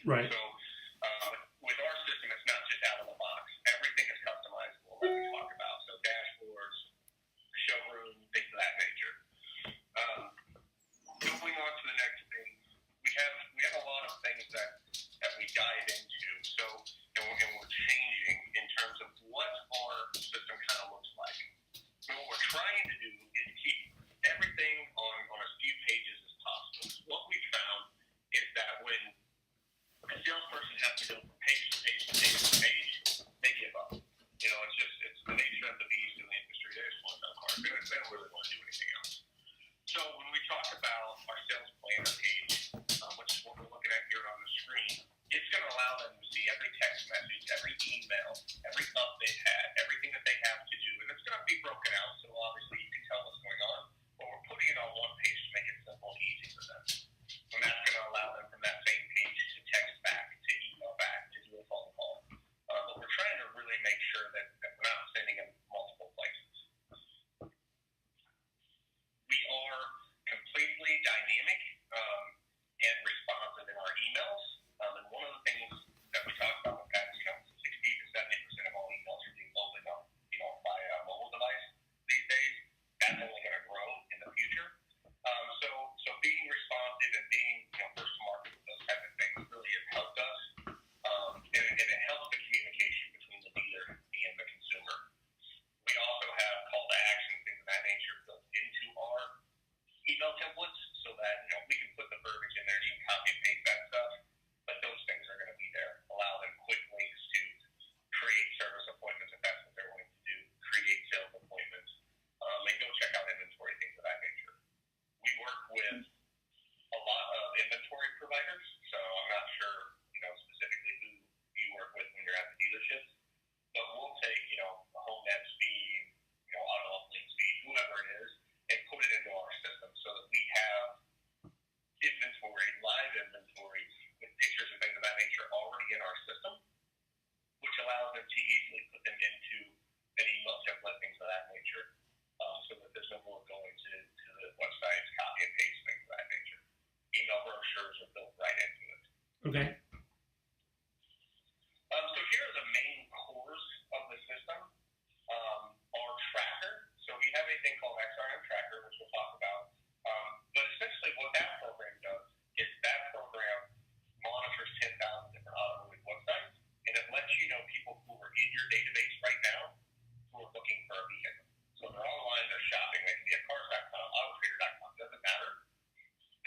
Right. So with our system, it's not just out of the box. Everything is customizable, like we talked about. So dashboards, showroom, things of that nature. Um, Going on to the next thing, we have a lot of things that we dive into. So and we're changing in terms of what our system kind of looks like. And what we're trying to do is keep everything on as few pages as possible. What we found is that when a salesperson has to go from page to page to page to page, they give up. It's the nature of the beast in the industry. They just want to sell cars. They don't really want to do anything else. So when we talk about our sales planner page, which is what we're looking at here on the screen, it's going to allow them to see every text message, every email, every update had, everything that they have to do, and it's going to be broken out so obviously you can tell what's going on. But we're putting it on one page to make it simple and easy for them. And that's going to allow them from that same page to text back, to email back, to do a phone call. But we're trying to really make sure that we're not sending them multiple places. We are completely dynamic and responsive in our emails. And one of the things that we talked about with that is, 60 to 70% of all emails are being loaded on, by a mobile device these days. That's only going to grow in the future. So being responsive and being first to market with those type of things really has helped us, and it helps the communication between the dealer and the consumer. We also have call to action, things of that nature, built into our email templates so that we can put the verbiage in there. You can copy and paste that stuff, but those things are going to be there. Allow them quick links to create service appointments if that's what they're wanting to do, create sales appointments, and go check out inventory, things of that nature. We work with a lot of inventory providers, so I'm not sure, specifically who you work with when you're at the dealerships, but we'll take, HomeNet Speed, AutoLink Speed, whoever it is, and put it into our system so that we have inventory, live inventory, with pictures and things of that nature already in our system, which allows them to easily put them into an email template, things of that nature, so that there's no more going to the websites, copy and paste, things of that nature. Email brochures are built right into it. Okay. So here are the main cores of the system. Our tracker. So we have a thing called XRM Tracker, which we'll talk about. But essentially what that program does is that program monitors 10,000 different automotive websites, and it lets you know people who are in your database right now who are looking for a vehicle. So they're online, they're shopping, they can be at cars.com, autotrader.com, doesn't matter.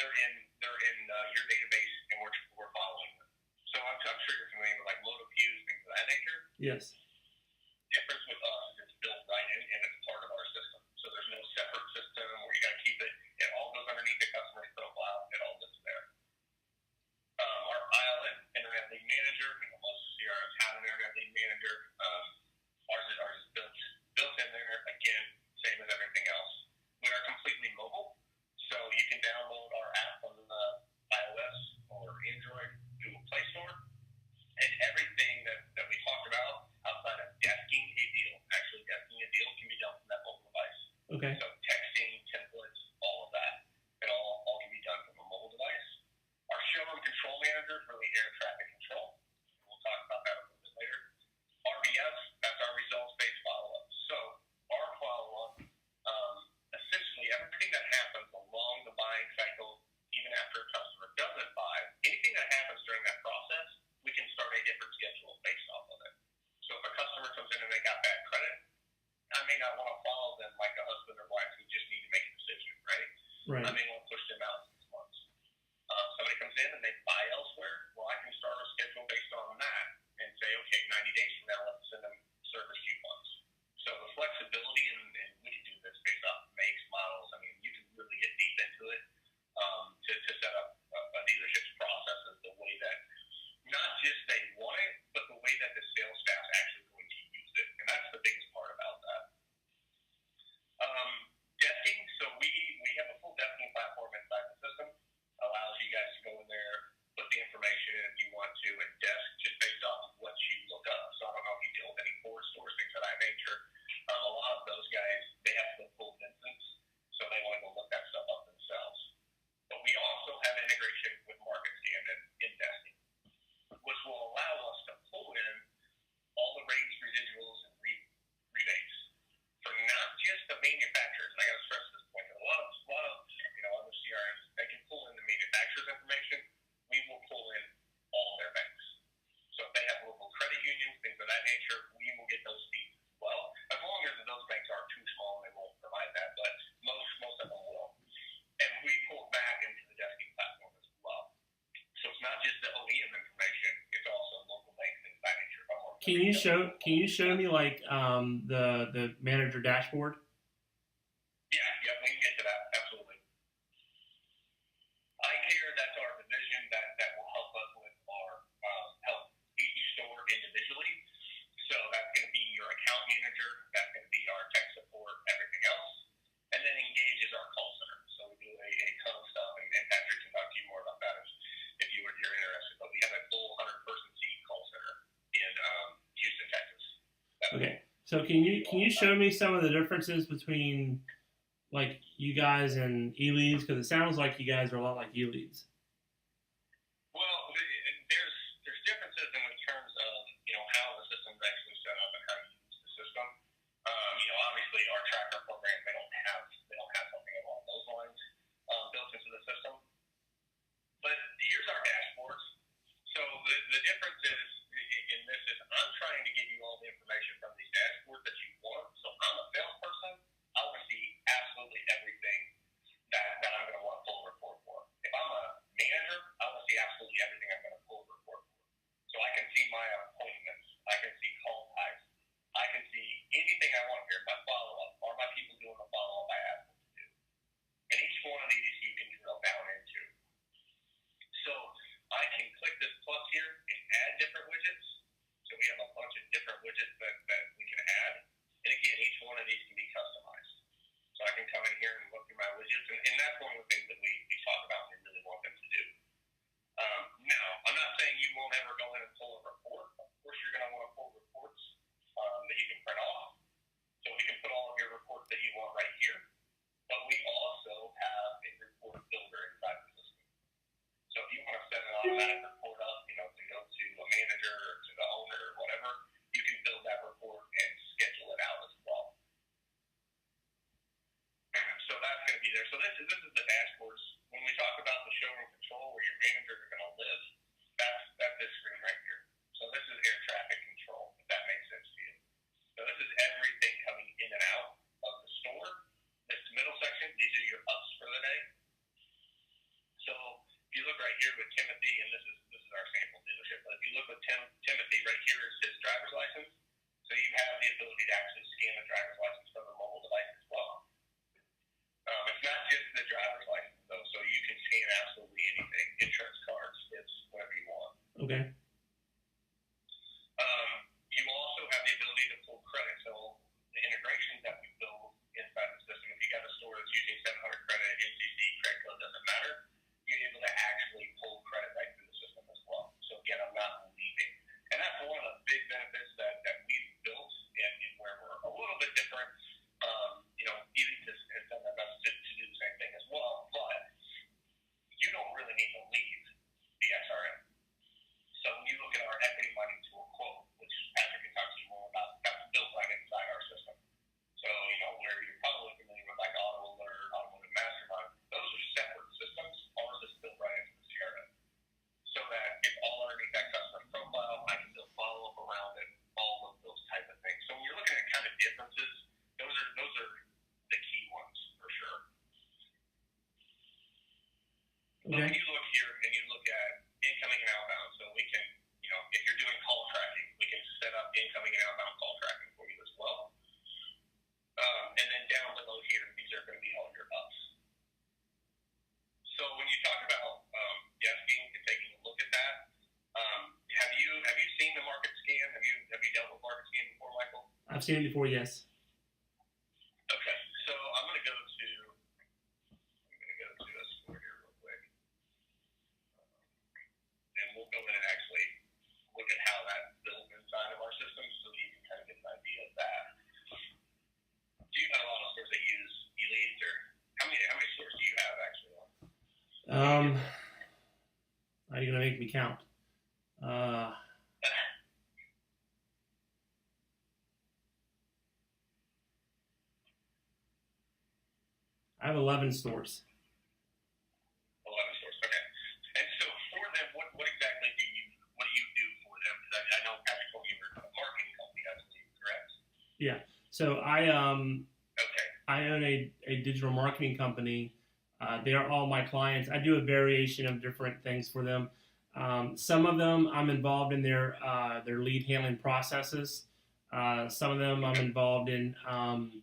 They're in your database, and we're following them. So I'm sure you're familiar with like MotoViews, things of that nature. Yes. Difference with us is it's built right in and it's part of our system. So there's no separate system where you got to keep it. It all goes underneath the customer's profile. It all lives there. Our ILM, Internet Lead Manager, most CRMs have an Internet Lead Manager. Ours is built in there. Again, same as everything else. We are completely mobile, so you can download our app from iOS or Android, Google Play Store, and everything that we talked about outside of desking a deal. Actually, desking a deal can be done from that mobile device. Okay. So texting, templates, all of that. It all can be done from a mobile device. Our showroom control manager is really air traffic control. We'll talk about that a little bit later. RBS, that's our results-based follow-up. So our follow-up, essentially everything that happens along the buying cycle, even after a customer doesn't buy, anything that happens during that process, we can start a different schedule based off of it. So if a customer comes in and they got bad credit, I may not want to follow them like a husband or wife who just need to make a decision, right? Right. I may want to push them out 6 months. Somebody comes in and they buy elsewhere, well, I can start a schedule based on that and say, okay, 90 days from now, let's send them service coupons. So the flexibility, and we can do this based off makes, models. I mean, you can really get deep into it to set up a dealership's processes the way that not just they want it, but the way that the sales staff is actually going to use it. And that's the biggest part about that. Desking. So we have a full desking platform inside the system. Allows you guys to go in there, put the information if you want to, and desk just based off of what you look up. So I don't know if you deal with any Ford stores, things Can you show me like the manager dashboard? Yeah, yeah, we can get to that. Absolutely. Eye care, that's our division that will help us with our help each store individually. So that's going to be your account manager, that's going to be our tech support, everything else. And then Engage is our call center. So we do a ton of stuff, and Patrick can talk to you more about that if you're interested. But we have a full 100-person seat call center in Houston, Texas. Okay. So can you show me some of the differences between like you guys and eLeads, because it sounds like you guys are a lot like eLeads. Well, there's differences in terms of how the system's actually set up and how you use the system. Obviously our tracker program they don't have something along those lines built into the system. But here's our dashboards. So the difference is in this is I'm trying to give you all the information from these dashboards that you want. So I'm a salesperson. I want to see absolutely everything that I'm going to want to pull a report for. If I'm a manager, I want to see absolutely everything I'm going to pull a report for. So I can see my appointments. I can see call types. I can see anything I want here. My follow-up. Are my people doing the follow-up I asked them to do? And each one of these you can drill down into. So I can click this plus here and add different widgets. So we have a bunch of different widgets that we can add. And again, each one of these can be customized. So I can come in here and look through my widgets. And that's one of the things that we talk about and we really want them to do. Now, I'm not saying you won't ever go in and pull a report. Of course, you're going to want to pull reports that you can print off. So we can put all of your reports that you want right here. But we also have a report builder inside the system. So if you want to set an automatic report up, to go to a manager or to the owner or whatever, you can build that report and schedule it out as well. So that's going to be there. So this is the dashboards. When we talk about the showroom control where your managers are going to live, that's this screen right here. So this is air traffic control, if that makes sense to you. So this is everything coming in and out of the store. This middle section, these are your ups for the day. So if you look right here with Timothy, and this is our sample dealership, but if you look with Timothy, right here is his driver's license. So you have the ability to actually scan a driver's license from a mobile device as well. It's not just the driver's license though, so you can scan absolutely anything, insurance cards, it's whatever you want. Okay. You also have the ability to pull credit. So the integrations that we build inside the system, if you got a store that's using 700 credit, NCC, credit code, doesn't matter, you're able to actually pull credit right through the system as well. So again, I'm not leaving. And that's one of the big benefits that we've built and where we're a little bit different. Elite has done their best to do the same thing as well, but you don't really need to leave the SRM. So when you look at our equity money tool quote, which Patrick can talk to you more about, that's built right inside our system. So, where you're probably familiar with like Auto Alert, Automotive Mastermind, those are separate systems. Ours is built right into the CRM. So that it's all underneath that customer profile. I can build follow-up around it, all of those type of things. So when you're looking at kind of differences, those are the key ones for sure. Okay. But when you look here and you look at incoming and outbound, so we can, if you're doing call tracking, we can set up incoming and outbound call tracking for you as well. And then down below here, these are going to be all your ups. So when you talk about guessing and taking a look at that, have you seen the market scan? Have you dealt with market scan before, Michael? I've seen it before, yes. Okay, so I'm going to go to a store here real quick, and we'll go in and actually look at how that's built inside of our system, so you can kind of get an idea of that. Do you have a lot of stores that use eLeads, or how many stores do you have actually? Are you gonna make me count? I have 11 stores. 11 stores, okay. And so for them, what exactly do you do for them? Because I know Patrick told me you were a marketing company, I believe, correct? Yeah. So I own a digital marketing company. They are all my clients. I do a variation of different things for them. Some of them I'm involved in their lead handling processes. Some of them I'm involved in, kind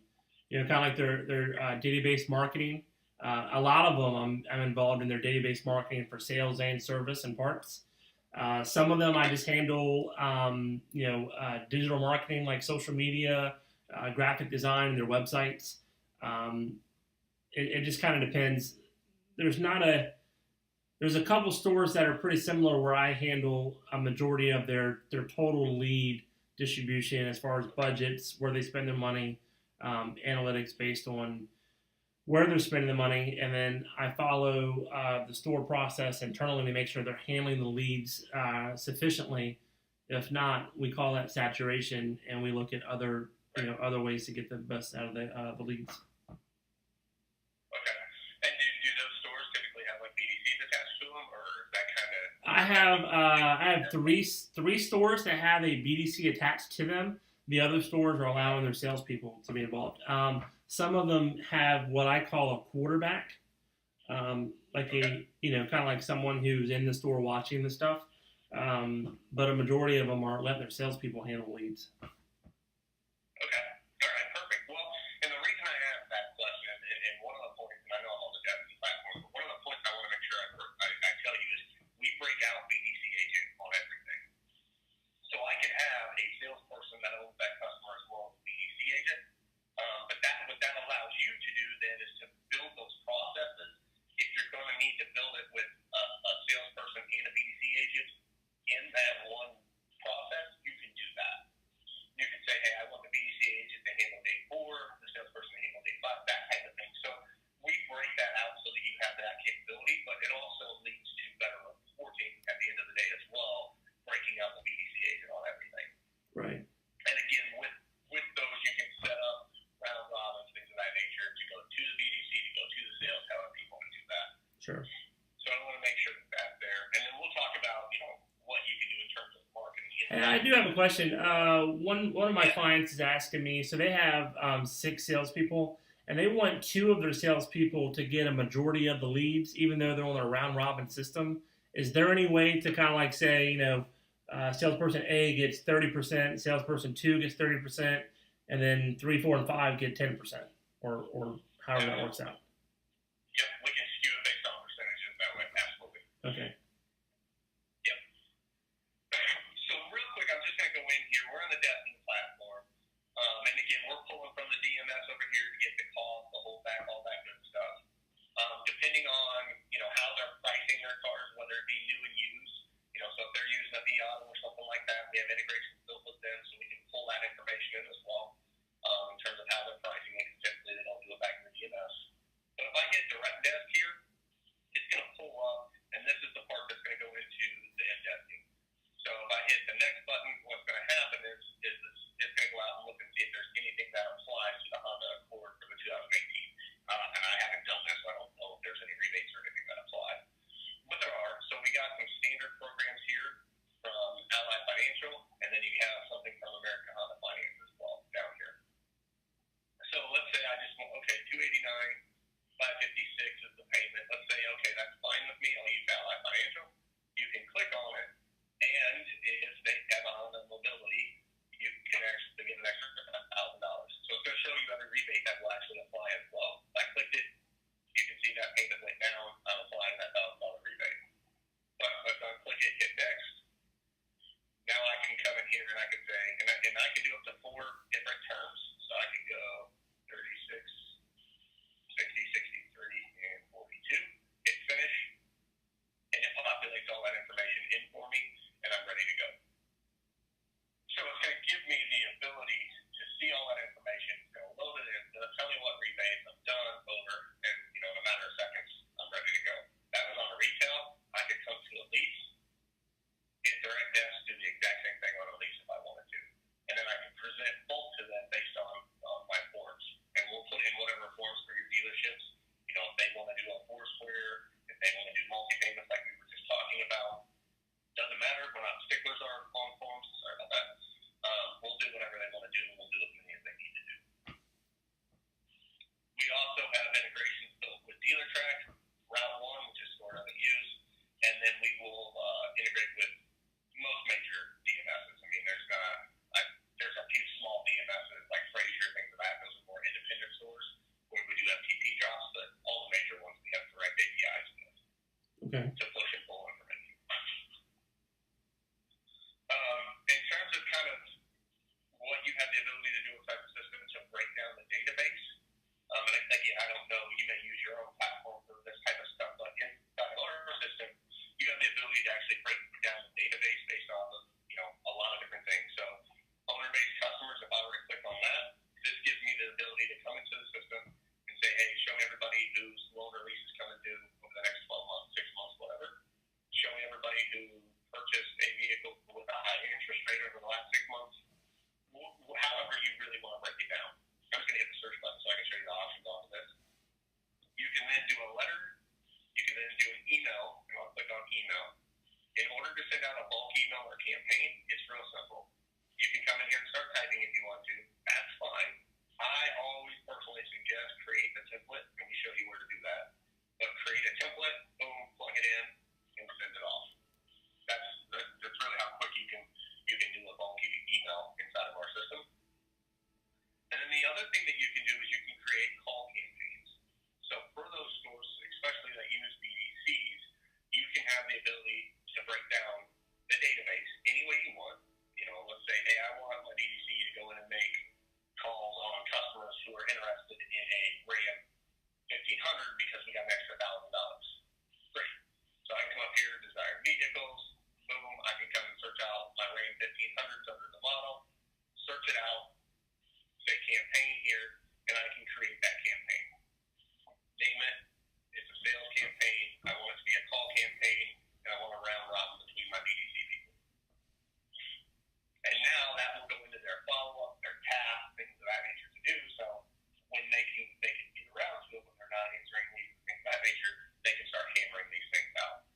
of like their database marketing. A lot of them I'm involved in their database marketing for sales and service and parts. Some of them I just handle, digital marketing like social media, graphic design, and their websites. Um, it just kind of depends. There's not a there's a couple stores that are pretty similar where I handle a majority of their total lead distribution as far as budgets, where they spend their money, analytics based on where they're spending the money, and then I follow the store process internally to make sure they're handling the leads sufficiently. If not, we call that saturation, and we look at other ways to get the best out of the leads. Okay. And do those stores typically have like BDCs attached to them, or is that kind of? I have three stores that have a BDC attached to them. The other stores are allowing their salespeople to be involved. Some of them have what I call a quarterback, like kind of like someone who's in the store watching the stuff. But a majority of them are letting their salespeople handle leads. Okay. All right. Perfect. Well, and the reason I asked that question, and one of the points, and I know I'm on the Destiny platform, but one of the points I want to make sure I tell you is we break out BDC agent on everything. So I can have a salesperson that owns that customer as well as a BDC agent. But what that allows you to do then is to build those processes. If you're going to need to build it with a salesperson and a BDC agent in that one process, you can do that. You can say, hey, I want the BDC agent to handle day 4, the salesperson to handle day 5, that type of thing. So we break that out so that you have that capability, but it also leads to better reporting at the end of the day as well, breaking out the BDC agent on everything. Right. And again, with those, you can set up round robins, things of that nature, to go to the BDC, to go to the sales, however you want to do that. Sure. So I want to make sure that that's there. And then we'll talk about, what you can do in terms of marketing. And I do have a question. One of my clients is asking me, so they have 6 salespeople, and they want 2 of their salespeople to get a majority of the leads, even though they're on a round robin system. Is there any way to kind of like say, salesperson A gets 30%, salesperson 2 gets 30%, and then 3, 4, and 5 get 10%, or however that works out? Yep, we can skew it based on percentages that way. Absolutely. Okay. Yep. So real quick, I'm just going to go in here. We're on the Destiny platform. And again, we're pulling from the DMS over here to get the cost, the holdback, all that good stuff. Depending on, how they're pricing their cars, whether it be new and used, so if they're using a Viato or something like that, we have integrations built with them so we can pull that information in as well, in terms of how they're pricing it. Typically, they don't do it back in the DMS. But if I hit direct desk here, it's going to pull up, and this is the part that's going to go into the indexing. So if I hit the next button, what's going to happen is it's going to go out and look and see if there's anything that applies to the Honda Accord for the 2018. And I haven't done this, so I don't know if there's any rebates or anything that apply. But there are. So we got some standard programs here from Ally Financial, and then you have something from American Honda Finance as well down here. So let's say I just want, okay, $289, $556 is the payment. Let's say, okay, that's fine with me. I'll use Ally Financial. You can click on it, and if they have Honda Mobility, you can actually get an extra $1,000. So it's going to show you every rebate that will actually apply as well. I clicked it. You can see that payment went down. I'm applying that $1,000 rebate. But if I click it, hit next. Now I can come in here and I can say, and I can do up to 4 different terms. So I can go 36, 60, 63, and 42. Hit finish. And it populates Okay. to push and pull information. In terms of kind of what you have the ability to do inside the system to break down the database, and again, I don't know, you may use your own platform for this type of stuff, but inside our system, you have the ability to actually break down the database based off of, a lot of different things. So owner-based customers, if I were to click on that, this gives me the ability to come into the system and say, hey, show me everybody whose loan or lease is coming due over the next 12 months, 6 months, whatever. Show me everybody who purchased a vehicle with a high interest rate over the last 6 months. However you really want to break it down. I'm just going to hit the search button so I can show you the options off of this. You can then do a letter. You can then do an email, and I'll click on email. In order to send out a bulk email or campaign, it's real simple. You can come in here and start typing if you want to. That's fine. I always personally suggest create a template, and we show you where to do that. But create a template, boom, plug it in, and send it off. That's really how quick you can do a bulk email inside of our system. And then the other thing that you can do is you can create call campaigns. So for those stores, especially that use BDCs, you can have the ability to break down the database any way you want. Let's say, hey, I want my BDC to go in and make calls on customers who are interested in a Ram 1500 because we got an extra $1,000. Great. So I can come up here, desired vehicles, boom, I can come and search out my Ram 1500s under the model, search it out, say campaign here, and I can create that campaign. Name it. It's a sales campaign. I want it to be a call campaign, and I want to round robin between my BDC people. And now that will go into their follow-up, their tasks, things of that nature to do. So when they can get around to it when they're not answering things of that nature, they can start hammering these things out.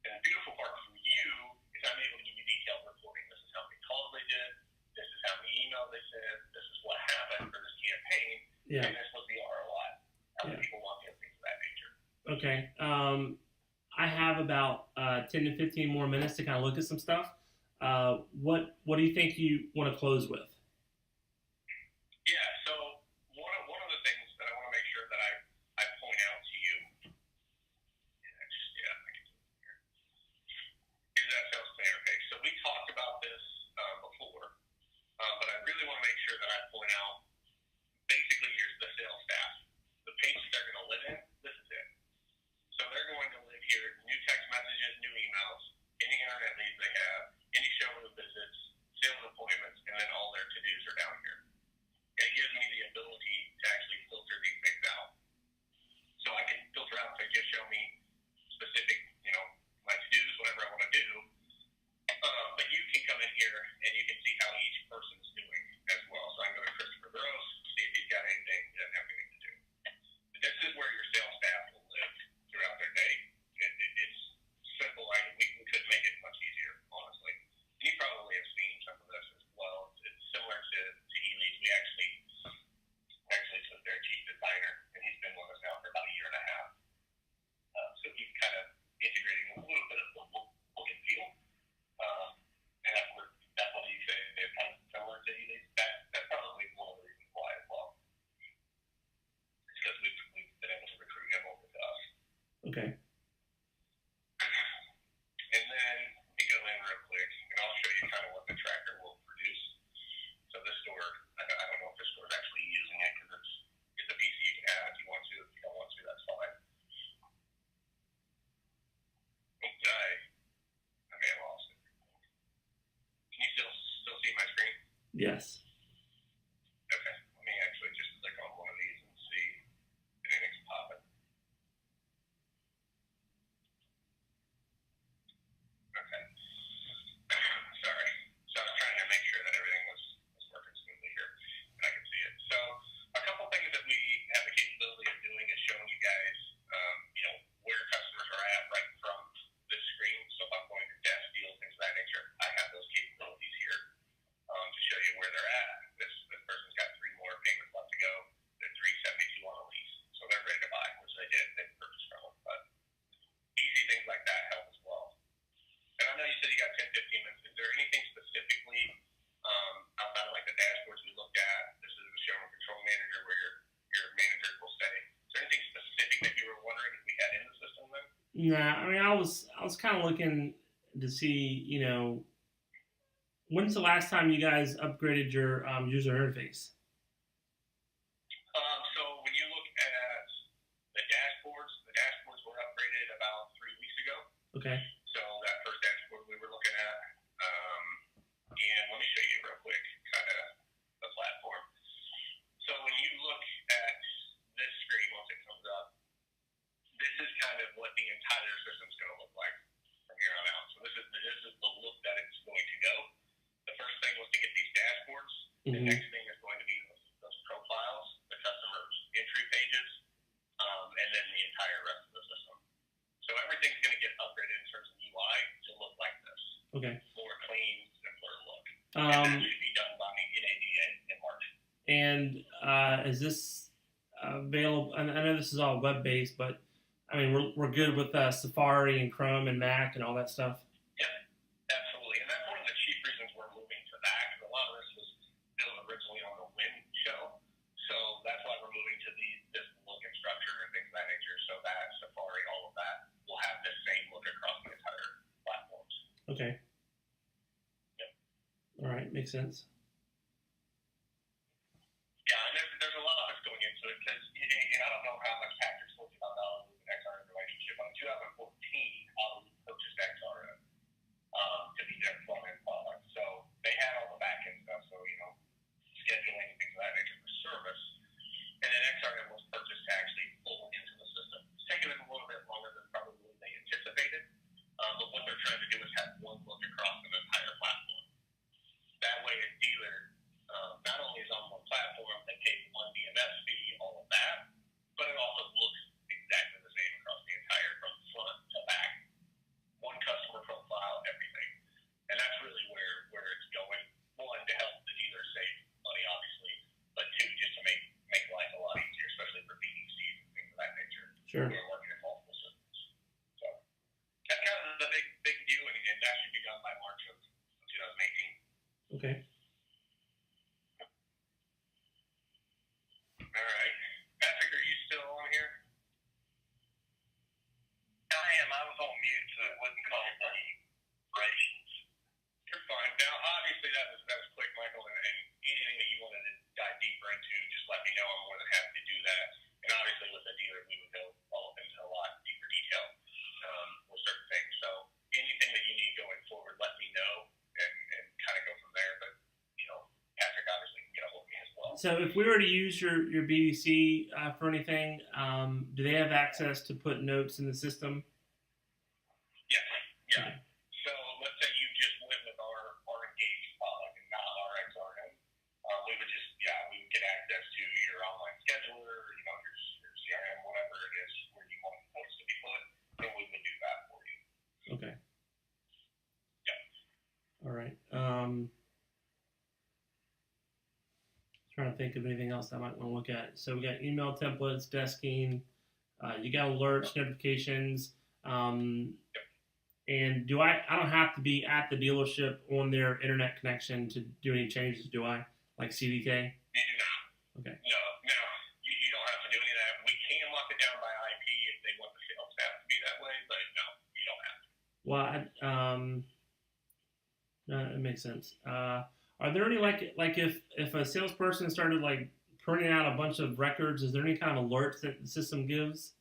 And the beautiful part for you is I'm able to give you detailed reporting. This is how many calls they did. This is how many emails they sent. This is what happened for this campaign. Yeah. And this was the ROI. How many people want things of that nature. Okay. I have about 10 to 15 more minutes to kind of look at some stuff. What do you think you want to close with? Yeah, so one of the things that I want to make sure that I point out to you, I can do it here, is that sales planner page. So we talked about this before, but I really want to make sure that I point out basically here's the sales staff. The page they're going to live in, this is it. So they're going to live here, new text messages, new emails, any internet leads they have, any showroom visits, sales appointments, and then all their to-dos are down here. And it gives me the ability to actually filter these things out. So I can filter out, say, just show me specific, my to-dos, whatever I want to do. But you can come in here and you can see how each person's doing as well. So I can go to Christopher Gross, see if he's got anything, he doesn't have anything to do. But this is where your sales staff will live throughout their day. It's simple. We couldn't make it much easier, honestly. And you probably have seen some of this as well. It's similar to eLeads. We actually took their chief designer, and he's been with us now for about a year and a half. So he's kind of integrating a little bit of look and feel. And that's what he said. They're kind of similar to eLeads. That's probably one of the reasons why as well. It's because we've been able to recruit him over to us. Okay. And then let me go in real quick, and I'll show you kind of what the tracker will produce. So this store, I don't know if this store is actually using it because it's a PC you can add if you want to. If you don't want to, that's fine. Oops, I may have lost it. Can you still see my screen? Yes. Okay, let me actually just click on one of these and see if anything's popping. Okay. Sorry. So I was trying to make sure that everything was working smoothly here, and I can see it. So a couple things that we have the capability of doing is showing you guys, where customers are at right from this screen. So if I'm going to desk deals, things of that nature, I have those capabilities here to show you where they're at. Nah, I mean, I was kind of looking to see, when's the last time you guys upgraded your user interface? So when you look at the dashboards were upgraded about 3 weeks ago. Okay. So that first dashboard we were looking at, and let me show you real quick, kind of the platform. So when you look at this screen once it comes up, this is kind of what the entire system's going to look like from here on out. So this is the look that it's going to go. The first thing was to get these dashboards. The Mm-hmm. next thing is going to be those profiles, the customer's entry pages, and then the entire rest of the system. So everything's going to get upgraded in terms of UI to look like this. Okay. More clean, simpler look. And that Um, should be done by NADA in March. and is this available? And I know this is all web based, but I mean, we're good with Safari and Chrome and Mac and all that stuff. Yep, absolutely. And that's one of the chief reasons we're moving to that. Because a lot of this was built originally on the Win show. So that's why we're moving to this look and structure and things of that nature. So that Safari, all of that, will have the same look across the entire platforms. Okay. Yep. All right, makes sense. Yeah, and there's a lot of us going into it because, and I don't know how much Patrick told you about the Autoloop and XRM relationship. But in 2014, Autoloop purchased XRM to be their front-end product. So they had all the back-end stuff, so, scheduling and things of that nature for service. And then XRM was purchased to actually pull into the system. It's taken them a little bit longer than probably they anticipated. But what they're trying to do is have one look across an entire platform. That way, a dealer not only is on one platform, they pay one DMS fee, all of that, but it also looks exactly the same across the entire, from front to back. One customer profile, everything. And that's really where it's going. One, to help the dealer save money, obviously, but two, just to make life a lot easier, especially for BDCs and things of that nature. Sure. Who are working in multiple systems. So that's kind of the big view, and that should be done by March of 2018. Okay. All right. Patrick, are you still on here? I am. I was on mute, so it wouldn't call any rations. You're fine. Now, obviously, that was quick, Michael, and anything that you wanted to dive deeper into, just let me know. I'm more than happy to do that. And obviously, with the dealer, we would go all into a lot deeper detail with certain things. So anything that you need going forward, let me know and kind of go from there. But, Patrick obviously can get a hold of me as well. So if we were to use your BDC for anything, do they have access to put notes in the system? Yes. Yeah. Okay. So let's say you just went with our Engage product and not our XRM. We would get access to your online scheduler, your CRM, whatever it is where you want the notes to be put, and we would do that for you. Okay. Yeah. All right. Trying to think of anything else I might want to look at. So we got email templates, desking, you got alerts, notifications, and I don't have to be at the dealership on their internet connection to do any changes, do I? Like CDK? You do not. Okay. No, you don't have to do any of that. We can lock it down by IP if they want the sales staff to be that way, but no, you don't have to. Well, no, it makes sense. Are there any like if a salesperson started like printing out a bunch of records, is there any kind of alerts that the system gives?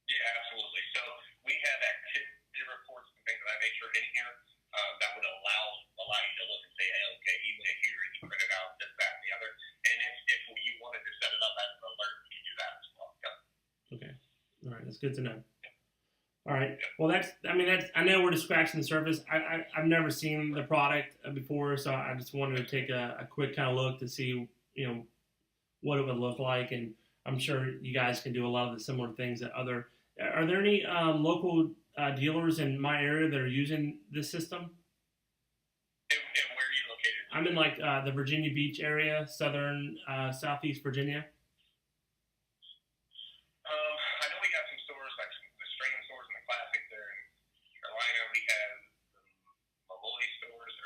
Yeah, absolutely. So we have activity reports and things of that nature in here that would allow you to look and say, hey, okay, he went here and he printed out this, that, and the other. And if you wanted to set it up as an alert, we can do that as well. Yep. Okay. All right, that's good to know. All right. Well, I know we're just scratching the surface. I've never seen the product before, so I just wanted to take a quick kind of look to see, what it would look like. And I'm sure you guys can do a lot of the similar things that are there any local dealers in my area that are using this system? And where are you located? I'm in like the Virginia Beach area, southeast Virginia. I know we got some stores, like the Strain stores and the Classic there in Carolina. We have the Malloy stores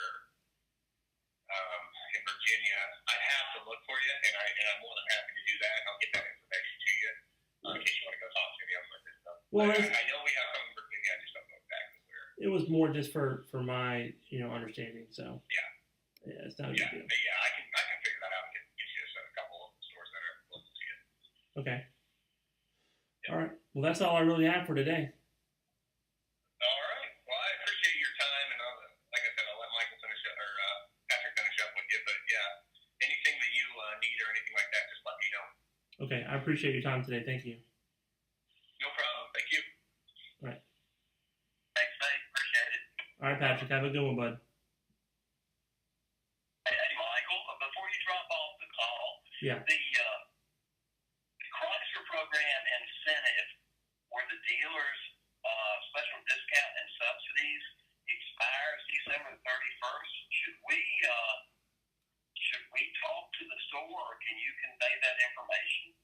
in Virginia. I'd have to look for you, and I'm more than happy to do that. I'll get that information to you in case you want to go talk to me on this stuff. Well, I know we have was more just for my understanding. So yeah, it's not a big Yeah, deal. but yeah, I can figure that out and get you a couple of stores that are local to you. Okay. Yeah. All right. Well, that's all I really have for today. All right. Well, I appreciate your time, and like I said, I'll let Michael finish up, or Patrick finish up with you. But yeah, anything that you need or anything like that, just let me know. Okay. I appreciate your time today. Thank you. No problem. Thank you. All right. Thanks, mate. Appreciate it. All right, Patrick. Have a good one, bud. Hey, Michael. Before you drop off the call, Yeah. the Chrysler program incentive, where the dealers special discount and subsidies expires December 31st. Should we talk to the store, or can you convey that information?